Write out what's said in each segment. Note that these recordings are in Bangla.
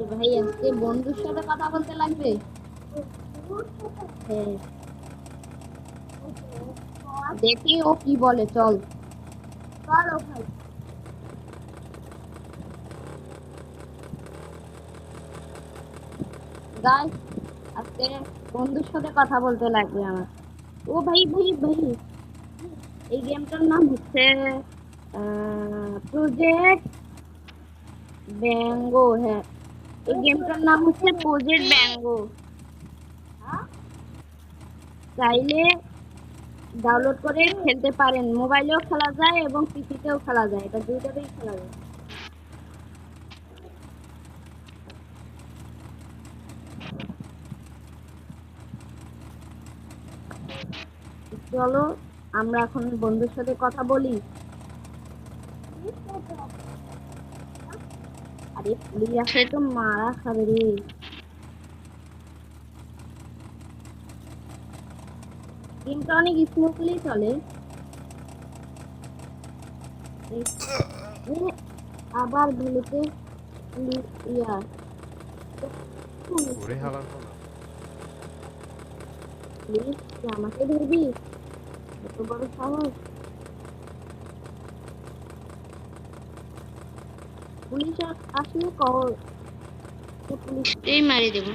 এ ভাই আজকে বন্ধুর সাথে কথা বলতে লাগবে। হ্যাঁ, দেখি ও কি বলে। চল চলো ভাই। গাইস, আজকে বন্ধুর সাথে কথা বলতে লাগবে আমার। ও ভাই ভাই ভাই, এই গেমটার নাম হচ্ছে প্রজেক্ট ব্যাঙ্গো। হ্যাঁ, এই গেমটার নাম হচ্ছে প্রজেক্ট ব্যাঙ্গো। চাইলে ডাউনলোড করে খেলতে পারেন, মোবাইলেও খেলা যায় এবং পিসিতেও খেলা যায়, এটা দুইটাতেই খেলা যায়। চলো আমরা এখন বন্ধুর সাথে কথা বলি। আরে পুলিশ আসলে তো মারা খাবে রে। গেমটা অনেক স্মুথলি চলে। এ, আবার ভুলেতে পুলিশ ইয়া ওরে হালার পালা। পুলিশ আমাকে ধরবি? এত বড় সাহস! পুলিশ আসলে পুলিশকেই মারি দেবো।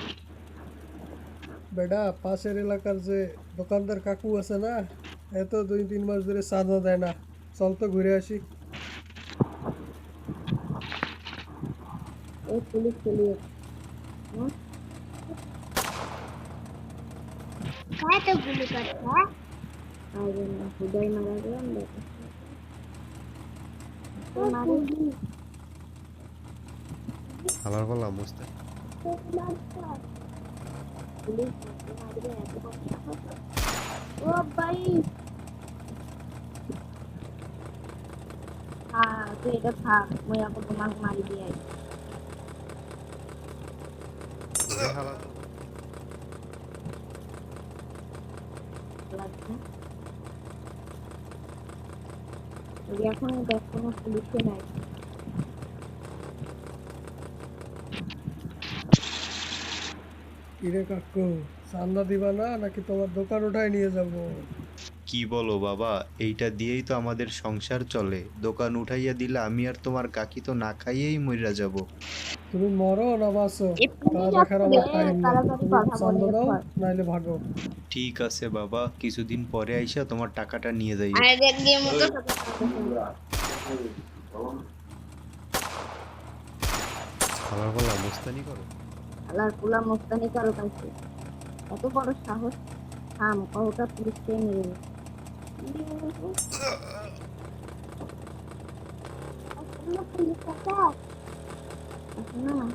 বেটা পাশের এলাকার যে দোকানদার কাকু আছে না, এত 2-3 মাস ধরে চাঁদা দেয় না। চল তো ঘুরে আসি। এই পুলিশ চলে যাচ্ছে। হ্যাঁ তো গুলি করছে। আরে না, হুদাই মারা গেলাম দেখো। হালার পালা মুস্তে। পুলিশ মারবে এত বড় সাহস! ও ভাই, হ্যাঁ তুই এটা থাক, মই এখন তোমাকে মারি দিয়ে ওরে হালার লাগছে। এখন দেখ কোনো পুলিশে নাই। কিরে কাকু, চান্দা দিবা না নাকি তোমার দোকান উঠায় নিয়ে যাব? কি বলো বাবা, এইটা দিয়েই তো আমাদের সংসার চলে। দোকান উঠাইয়া দিলে আমি আর তোমার কাকি তো না খাইয়েই মইরা যাব। তুমি মরো না বাঁচো এ তা পুলিশ দেখার আসছে রে, আমার টাইম নাই। তাড়াতাড়ি তুমি কথা বলে চান্দা দাও ফর। নাইলে ভাগো। ঠিক আছে বাবা, কিছুদিন পরে আইসা তোমার টাকাটা নিয়ে যাইও। আরে দেখ গেম তো হালার পালা মুস্তানি করো। আলার পুলা মস্তানি কারো কাছে এত বড় সাহস! থাম, ওটা পুলিশকে মেরে দেবে। না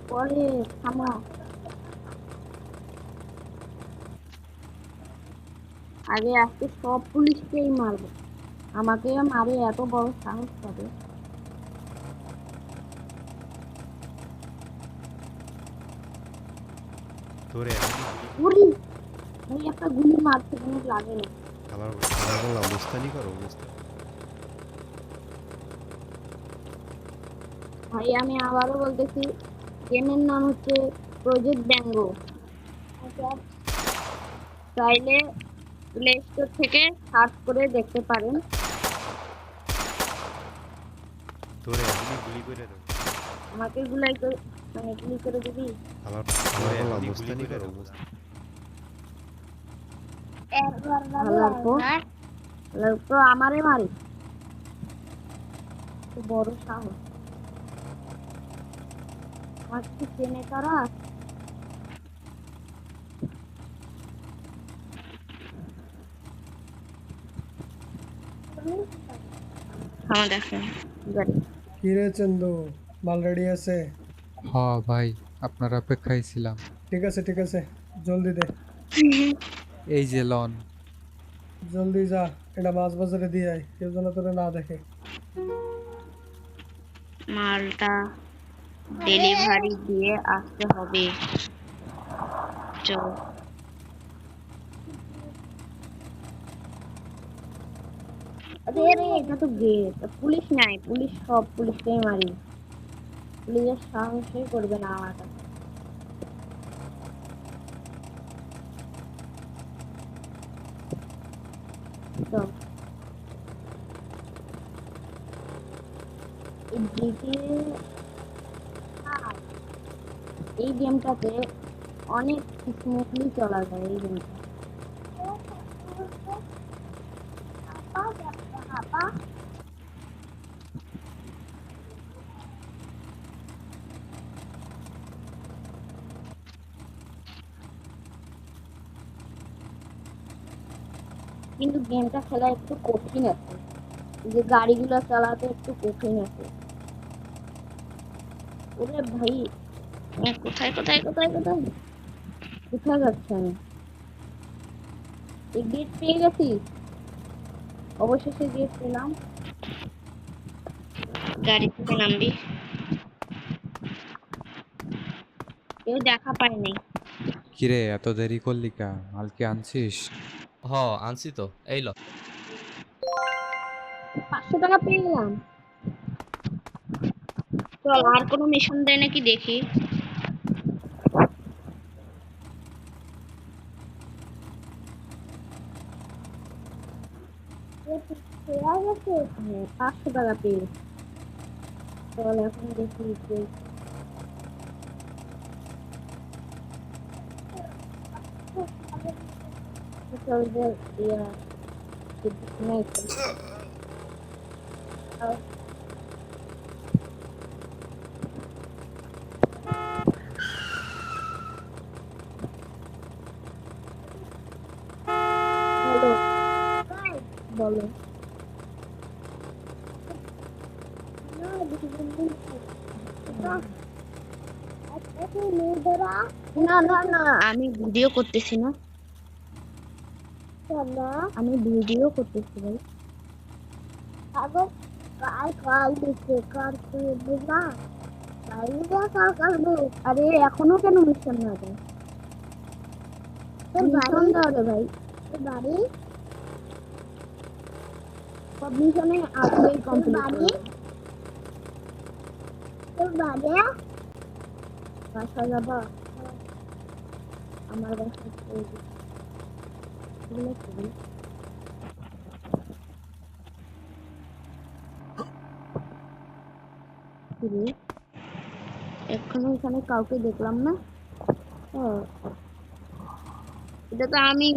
পরে থামো। আগে আজকে সব পুলিশকেই মারবো, আমাকে মারে এত বড় সাহস পাবে। তোরে এখনই গুলি করে। উরি, আমি একটা গুলি মারছে কোনো লাগে না। হালার হালার পালা মুস্তানি করো মুস্তানি। ভাই আমি আবারও বলতেছি, গেমের নাম হচ্ছে প্রজেক্ট ব্যাঙ্গো। চাইলে প্লে স্টোর থেকে সার্চ করে দেখতে পারেন। তোরে এখনই গুলি করে দেবো। আমাকে গুলাই করে, মানে গুলি করে দিবি? হালার হালার পালা মুস্তানি করো মুস্তানি। তো আমারে মারে, তো বড় সাহস! আমার কি চেনে তারা? আমার দেখেন গাড়ি। কিরে চন্দু, মাল রেডি আছে? হ ভাই, আপনার অপেক্ষায় ছিলাম। ঠিক আছে ঠিক আছে, জলদি দে। এই যে লন। জলদি যা, এটা মাছ বাজারে দিয়ে আয়, কেউ যেন তোরে না দেখে। মালটা ডেলিভারি দিয়ে আসতে হবে। চল। আরে আরে এটা তো গেট, পুলিশ নাই, পুলিশ সব পুলিশকেই মারি, পুলিশের সাহসই করবে না আমার কাছে। তো এই GTA এই গেমটাতে অনেক স্মুথলি চলা যায় এই গেমটা। কিন্তু গেমটা খেলা একটু কঠিন আছে, এই যে গাড়িগুলো চালাতে একটু কঠিন আছে। ওরে ভাই, কোথায় কোথায় কোথায় কোথায় কোথায় যাচ্ছে আমি? এই গেট পেয়ে গেছি, অবশেষে গেট পেলাম। গাড়ি থেকে নামবি, কেউ দেখা পায়নি। কিরে এত দেরি করলি কা? মাল কি আনছিস? হ, আনছি তো, এই ল। 500 টাকা পেয়ে গেলাম। চল আর কোনো মিশন দেয় নাকি দেখি। হ্যাঁ, 500 টাকা পেয়ে গেছি। চল এখন দেখি যে চল যে ইয়া নাই চল। হ্যালো, বলো। না না না, আমি ভিডিও করতেছি না, আমি ভিডিও করতেছি ভাই। আরে এখনো কেন মিশন না দেয়? মিশন দাও রে ভাই। বাড়ি সব মিশনে আজকেই কমপ্লিট। বাসা যাবা? আমার বাসা এখনো এখানে কাউকে দেখলাম না। ও, এটা তো আমি।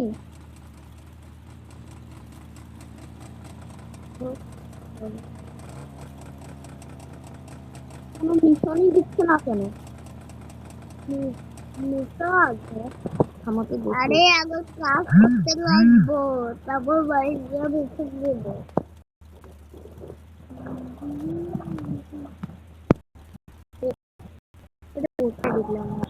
কোনো মিশনই দিচ্ছে না কেন? থামাতে দেখি। আরে আগে ক্লাস করতে লাগবো, তারপর বাড়ি গিয়ে মিশন দেবো। এটা করতে দেখলাম না।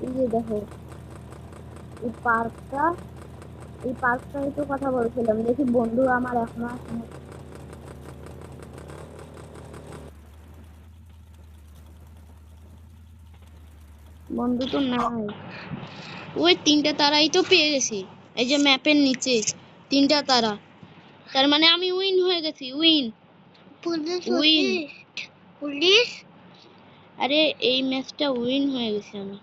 এই যে দেখো এই পার্কটা, এই পার্কটাই তো কথা বলছিলাম, দেখি বন্ধু আমার এখনো আসেনি। বন্ধু তো নাই। ওই 3টা তারাই তো পেয়ে গেছি, এই যে ম্যাপের নিচে 3টা তারা, তার মানে আমি উইন হয়ে গেছি। উইন উইন পুলিশ, আরে এই ম্যাচটা উইন হয়ে গেছি আমি।